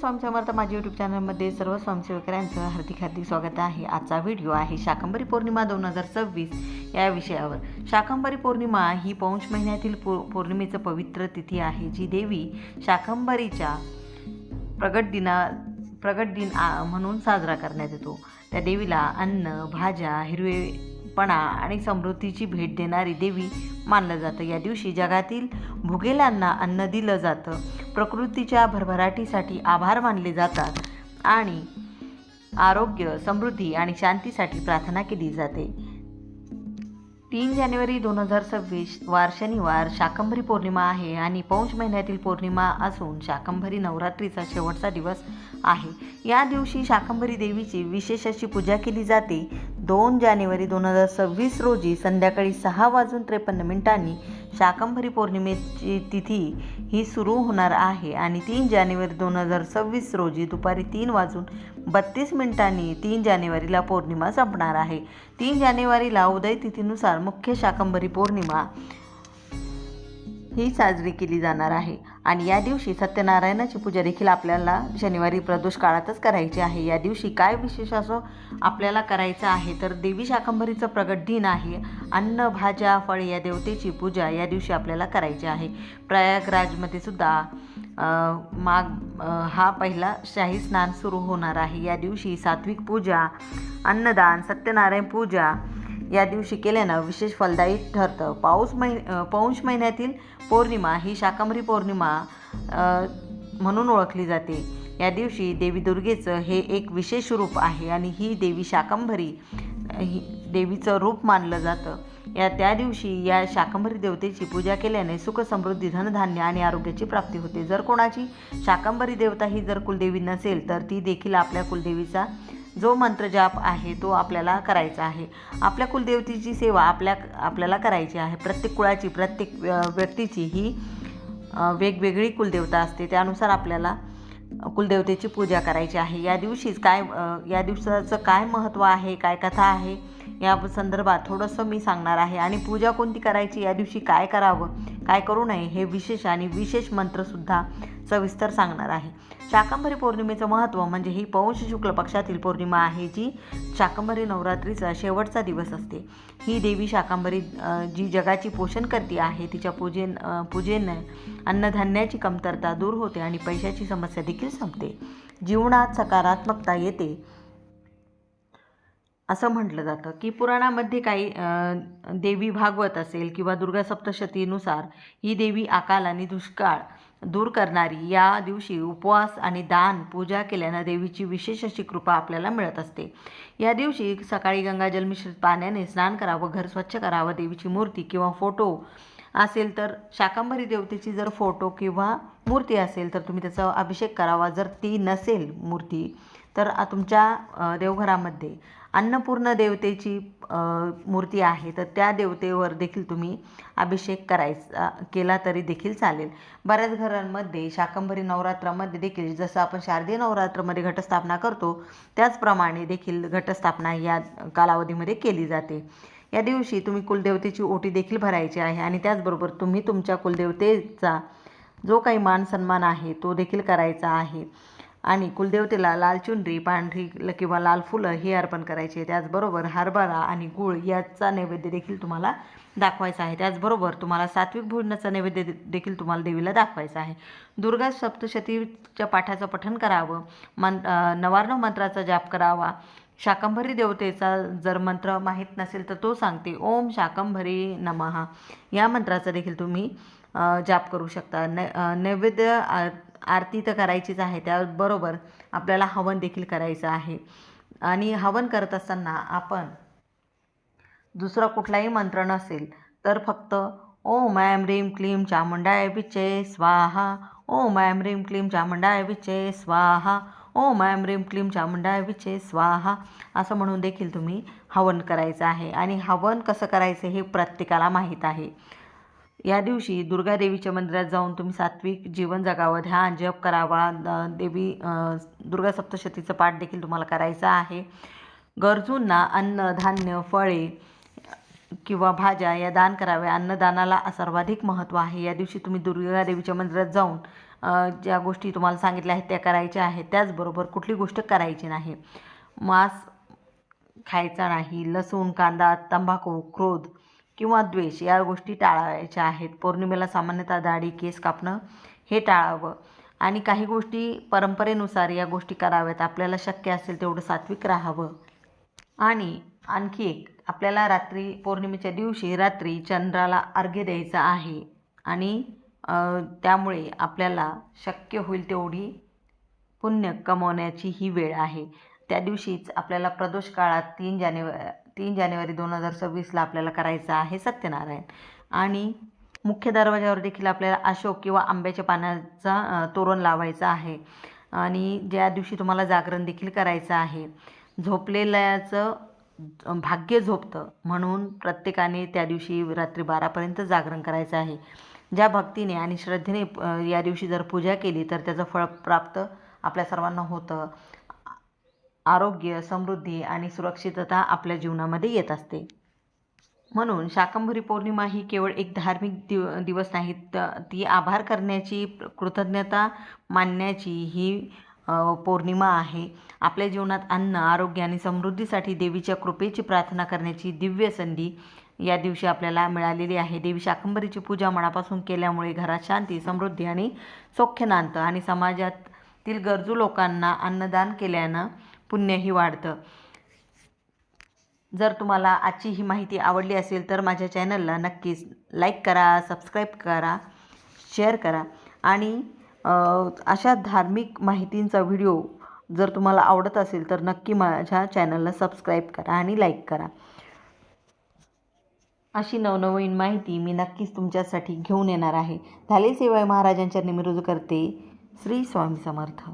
स्वामी समर्थ माझ्या यूट्यूब चॅनलमध्ये सर्व स्वयंसेवकांचं हार्दिक स्वागत आहे। आजचा व्हिडिओ आहे शाकंभरी पौर्णिमा 2026 या विषयावर। शाकंभरी पौर्णिमा ही पौष महिन्यातील पौर्णिमेचं पवित्र तिथी आहे, जी देवी शाकंभरीच्या प्रगट दिन म्हणून साजरा करण्यात येतो। त्या देवीला अन्न, भाज्या, हिरवेपणा आणि समृद्धीची भेट देणारी देवी मानलं जातं। या दिवशी जगातील भुकेल्यांना अन्न दिलं जातं, प्रकृतीच्या भरभराटीसाठी आभार मानले जातात आणि आरोग्य, समृद्धी आणि शांतीसाठी प्रार्थना केली जाते। 3 जानेवारी 2026 वार शनिवार शाकंभरी पौर्णिमा आहे आणि पौष महिन्यातील पौर्णिमा असून शाकंभरी नवरात्रीचा शेवटचा दिवस आहे। या दिवशी शाकंभरी देवीची विशेष अशी पूजा केली जाते। 2 जानेवारी 2026 रोजी संध्याकाळी 6:53 शाकंभरी पौर्णिमेची तिथी ही सुरू होणार आहे आणि 3 जानेवारी 2026 रोजी दुपारी 3:32 3 जानेवारीला पौर्णिमा संपणार आहे। 3 जानेवारीला उदय तिथीनुसार मुख्य शाकंभरी पौर्णिमा ही साजरी केली जाणार आहे आणि या दिवशी सत्यनारायणाची पूजा देखील आपल्याला शनिवारी प्रदोष काळातच करायची आहे। या दिवशी काय विशेष असं आपल्याला करायचं आहे तर देवी शाकंभरीचं प्रगट दिन आहे। अन्न, भाज्या, फळे या देवतेची पूजा या दिवशी आपल्याला करायची आहे। प्रयागराजमध्ये सुद्धा हा पहिला शाही स्नान सुरू होणार आहे। या दिवशी सात्विक पूजा, अन्नदान, सत्यनारायण पूजा या दिवशी केल्यानं विशेष फलदायी ठरतं। पौष महिन्यातील पौर्णिमा ही शाकंभरी पौर्णिमा म्हणून ओळखली जाते। या दिवशी देवी दुर्गेचं हे एक विशेष रूप आहे आणि ही देवी शाकंभरी देवीचं रूप मानलं जातं। त्या दिवशी या शाकंभरी देवतेची पूजा केल्याने सुख, समृद्धी, धनधान्य आणि आरोग्याची प्राप्ती होते। जर कोणाची शाकंभरी देवता ही जर कुलदेवी नसेल तर ती देखील आपल्या कुलदेवीचा जो मंत्र जाप आहे तो आपल्याला करायचा आहे। आपल्या कुलदेवतेची सेवा आपल्याला करायची आहे। प्रत्येक कुळाची, प्रत्येक व्यक्तीची ही वेगवेगळी कुलदेवता असते, त्यानुसार आपल्याला कुलदेवतेची पूजा करायची आहे। या दिवसाचं काय महत्त्व आहे, काय कथा आहे या संदर्भात थोडंसं मी सांगणार आहे आणि पूजा कोणती करायची, या दिवशी काय करावं, काय करू नये हे विशेष मंत्रसुद्धा सविस्तर सांगणार आहे। शाकंभरी पौर्णिमेचं महत्त्व म्हणजे ही पौष शुक्ल पक्षातील पौर्णिमा आहे, जी शाकंभरी नवरात्रीचा शेवटचा दिवस असते। ही देवी शाकंभरी जी जगाची पोषण करते आहे, तिच्या पूजेने अन्नधान्याची कमतरता दूर होते आणि पैशाची समस्या देखील संपते, जीवनात सकारात्मकता येते असं म्हटलं जातं। की पुराणामध्ये काही देवी भागवत असेल किंवा दुर्गा सप्तशतीनुसार ही देवी अकाल आणि दुष्काळ दूर करणारी। या दिवशी उपवास आणि दान पूजा केल्यानं देवीची विशेष अशी कृपा आपल्याला मिळत असते। या दिवशी सकाळी गंगाजल मिश्रित पाण्याने स्नान करावं, घर स्वच्छ करावं, देवीची मूर्ती किंवा फोटो असेल तर शाकंभरी देवतेची जर फोटो किंवा मूर्ती असेल तर तुम्ही त्याचा अभिषेक करावा। जर ती नसेल मूर्ती तर तुमच्या देवघरामध्ये अन्नपूर्ण देवतेची मूर्ती आहे तर त्या देवतेवर देखील तुम्ही अभिषेक केला तरी देखील चालेल। बऱ्याच घरांमध्ये शाकंभरी नवरात्रामध्ये देखील जसं आपण शारदीय नवरात्रामध्ये घटस्थापना करतो त्याचप्रमाणे देखील घटस्थापना या कालावधीमध्ये केली जाते। या दिवशी तुम्ही कुलदेवतेची ओटी देखील भरायची आहे आणि त्याचबरोबर तुम्ही तुमच्या कुलदेवतेचा जो काही मान सन्मान आहे तो देखील करायचा आहे आणि कुलदेवतेला लाल चुनरी, पांढरी किंवा लाल फुलं हे अर्पण करायचे। त्याचबरोबर हरभरा आणि गूळ याचा नैवेद्य देखील तुम्हाला दाखवायचा आहे। त्याचबरोबर तुम्हाला सात्विक भोजनाचा नैवेद्य देखील तुम्हाला देवीला दाखवायचा आहे। दुर्गा सप्तशतीच्या पाठाचं पठण करावं, नवार्णव मंत्राचा जाप करावा। शाकंभरी देवतेचा जर मंत्र माहीत नसेल तर तो सांगते, ओम शाकंभरी नमः या मंत्राचा देखील तुम्ही जाप करू शकता। नैवेद्य आरती तर करायचीच आहे, त्याबरोबर आपल्याला हवन देखील करायचं आहे आणि हवन करत असताना आपण दुसरा कुठलाही मंत्र नसेल तर फक्त ओम ऐं ह्रीं क्लीं चामुंडाय विचे स्वाहा, ओम ऐं ह्रीं क्लीं चामुंडाय विचे स्वाहा, ओम ऐं ह्रीं क्लीं चामुंडाय विचे स्वाहा असं म्हणून देखील तुम्ही हवन करायचं आहे आणि हवन कसं करायचं हे प्रत्येकाला माहीत आहे। या दिवशी दुर्गा देवीच्या मंदिरात जाऊन तुम्ही सात्विक जीवन जगावं, ध्यान जप करावा, देवी दुर्गा सप्तशतीचं पाठ देखील तुम्हाला करायचं आहे। गरजूंना अन्न, धान्य, फळे किंवा भाज्या या दान कराव्या। अन्नदानाला सर्वाधिक महत्त्व आहे। या दिवशी तुम्ही दुर्गा देवीच्या मंदिरात जाऊन ज्या गोष्टी तुम्हाला सांगितल्या आहेत त्या करायच्या आहेत. त्याचबरोबर कुठली गोष्ट करायची नाही. मांस खायचा नाही. लसूण, कांदा, तंबाखू, क्रोध किंवा द्वेष या गोष्टी टाळायच्या आहेत. पौर्णिमेला सामान्यतः दाढी, केस कापणं हे टाळावं आणि काही गोष्टी परंपरेनुसार या गोष्टी कराव्यात. आपल्याला शक्य असेल तेवढं सात्विक राहावं. आणि आणखी एक, आपल्याला रात्री पौर्णिमेच्या दिवशी रात्री चंद्राला अर्घ्य द्यायचं आहे आणि त्यामुळे आपल्याला शक्य होईल तेवढी पुण्य कमवण्याची ही वेळ आहे. त्या दिवशीच आपल्याला प्रदोष काळात 3 जानेवारी 2026ला आपल्याला करायचं आहे सत्यनारायण. आणि मुख्य दरवाजावर देखील आपल्याला अशोक किंवा आंब्याच्या पानाचा तोरण लावायचा आहे. आणि ज्या दिवशी तुम्हाला जागरण देखील करायचं आहे. झोपलेल्याचं भाग्य झोपतं म्हणून प्रत्येकाने त्या दिवशी रात्री 12पर्यंत जागरण करायचं आहे. ज्या भक्तीने आणि श्रद्धेने या दिवशी जर पूजा केली तर त्याचं फळ प्राप्त आपल्या सर्वांना होतं. आरोग्य, समृद्धी आणि सुरक्षितता आपल्या जीवनामध्ये येत असते. म्हणून शाकंभरी पौर्णिमा ही केवळ एक धार्मिक दिवस नाही, ती आभार करण्याची, कृतज्ञता मानण्याची ही पौर्णिमा आहे. आपल्या जीवनात अन्न, आरोग्य आणि समृद्धीसाठी देवीच्या कृपेची प्रार्थना करण्याची दिव्य संधी या दिवशी आपल्याला मिळालेली आहे. देवी शाकंभरीची पूजा मनापासून केल्यामुळे घरात शांती, समृद्धी आणि सौख्य नांदतं आणि समाजातील गरजू लोकांना अन्नदान केल्यानं पुण्यही वाढतं. जर तुम्हाला आजची ही माहिती आवडली असेल तर माझ्या चॅनलला नक्कीच लाईक करा, सबस्क्राईब करा, शेअर करा आणि अशा धार्मिक माहितींचा व्हिडिओ जर तुम्हाला आवडत असेल तर नक्की माझ्या चॅनलला सबस्क्राईब करा आणि लाईक करा. अशी नवनवीन माहिती मी नक्कीच तुमच्यासाठी घेऊन येणार आहे. झाले सेवा महाराजांच्या निमित्त करते. श्री स्वामी समर्थ.